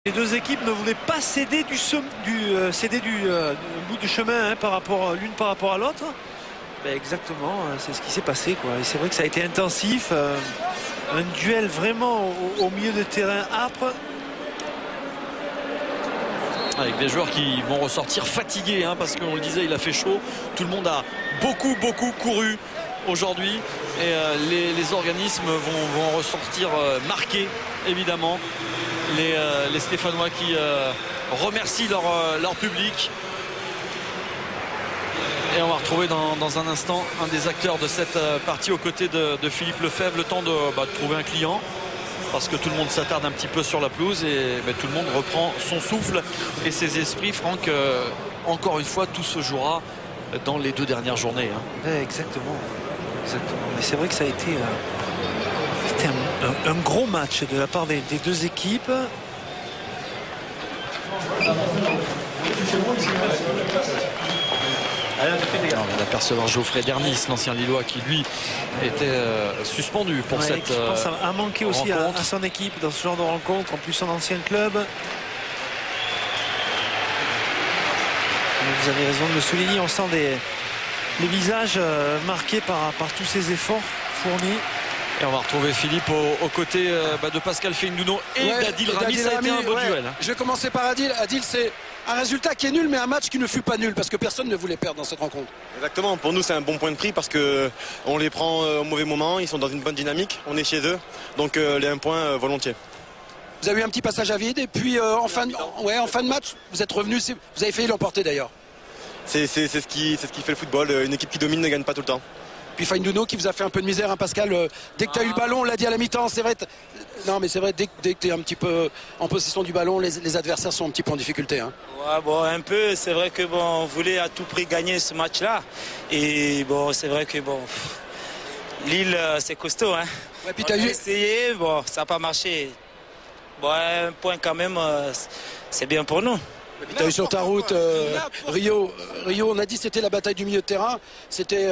Les deux équipes ne voulaient pas céder du bout du chemin par rapport l'une par rapport à l'autre. Ben exactement, c'est ce qui s'est passé, quoi. Et c'est vrai que ça a été intensif, un duel vraiment au milieu de terrain âpre. Avec des joueurs qui vont ressortir fatigués, parce qu'on le disait, il a fait chaud. Tout le monde a beaucoup couru aujourd'hui. Et les organismes vont ressortir marqués, évidemment. Les Stéphanois qui remercient leur public. Et on va retrouver dans un instant un des acteurs de cette partie aux côtés de Philippe Lefebvre. Le temps de trouver un client, parce que tout le monde s'attarde un petit peu sur la pelouse et tout le monde reprend son souffle et ses esprits. Franck, encore une fois, tout se jouera dans les 2 dernières journées. Exactement. Mais c'est vrai que ça a été c'était un gros match de la part des deux équipes. On va apercevoir Geoffrey Dernis, l'ancien Lillois, qui lui était suspendu pour cette je pense a manqué aussi à son équipe dans ce genre de rencontre, en plus son ancien club. Vous avez raison de le souligner, on sent les visages marqués par tous ces efforts fournis. Et on va retrouver Philippe aux côtés de Pascal Feindouno et d'Adil Rami. Ça a été un beau duel. Je vais commencer par Adil. Adil, c'est un résultat qui est nul, mais un match qui ne fut pas nul, parce que personne ne voulait perdre dans cette rencontre. Exactement, pour nous c'est un bon point de prix, parce qu'on les prend au mauvais moment, ils sont dans une bonne dynamique, on est chez eux, donc les 1 point volontiers. Vous avez eu un petit passage à vide, et puis en fin de match, vous êtes revenu, vous avez failli l'emporter d'ailleurs. C'est ce qui fait le football, une équipe qui domine ne gagne pas tout le temps. Puis Feindouno qui vous a fait un peu de misère, Pascal, dès que tu as eu le ballon, on l'a dit à la mi-temps, c'est vrai. Non, mais c'est vrai, dès que tu es un petit peu en possession du ballon, les adversaires sont un petit peu en difficulté. Ouais, bon, un peu, c'est vrai que on voulait à tout prix gagner ce match-là. Et bon, c'est vrai que Lille, c'est costaud. Ouais, puis on a essayé, ça n'a pas marché. Bon, 1 point quand même, c'est bien pour nous. Tu as eu sur ta route Rio, on a dit c'était la bataille du milieu de terrain, c'était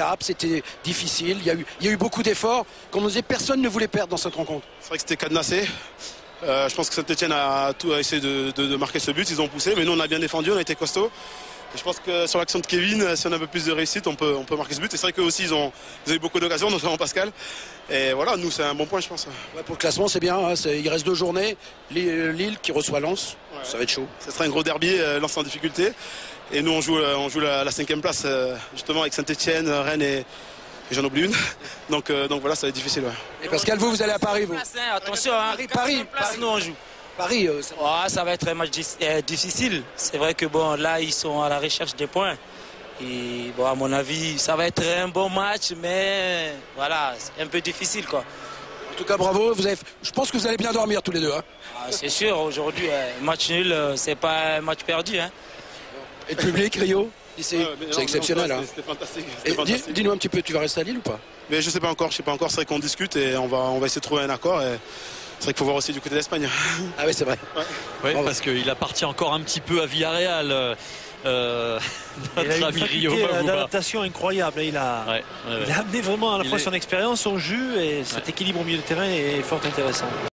âpre, c'était difficile, il y a eu beaucoup d'efforts, comme on disait, personne ne voulait perdre dans cette rencontre. C'est vrai que c'était cadenassé, je pense que Saint-Etienne a essayé de marquer ce but, ils ont poussé, mais nous on a bien défendu, on a été costaud. Et je pense que sur l'action de Kevin, si on a un peu plus de réussite, on peut marquer ce but. Et c'est vrai qu'eux aussi, ils ont eu beaucoup d'occasions, notamment Pascal. Et voilà, nous, c'est un bon point, je pense. Ouais, pour le classement, c'est bien. Il reste 2 journées. Lille qui reçoit Lens. Ouais. Ça va être chaud. Ce sera un gros derby, Lens en difficulté. Et nous, on joue la 5e place, justement, avec Saint-Etienne, Rennes et j'en oublie une. Donc voilà, ça va être difficile. Ouais. Et Pascal, vous allez à Paris, vous. Attention, Paris, nous on joue. Paris, ça va être un match difficile. C'est vrai que là, ils sont à la recherche des points. Et à mon avis, ça va être un bon match, mais voilà, c'est un peu difficile, quoi. En tout cas, bravo. Je pense que vous allez bien dormir tous les deux. C'est sûr, aujourd'hui, match nul, c'est pas un match perdu. Et le public, Rio, c'est exceptionnel. C'était fantastique. Dis-nous un petit peu, tu vas rester à Lille ou pas? Mais je sais pas encore. C'est vrai qu'on discute et on va essayer de trouver un accord. C'est vrai qu'il faut voir aussi du côté d'Espagne. Ah oui, c'est vrai. Ouais, parce qu'il appartient encore un petit peu à Villarreal. Notre ami Rio. Il a une adaptation incroyable. Il a amené vraiment à la fois son expérience, son jus, et cet équilibre au milieu de terrain est fort intéressant.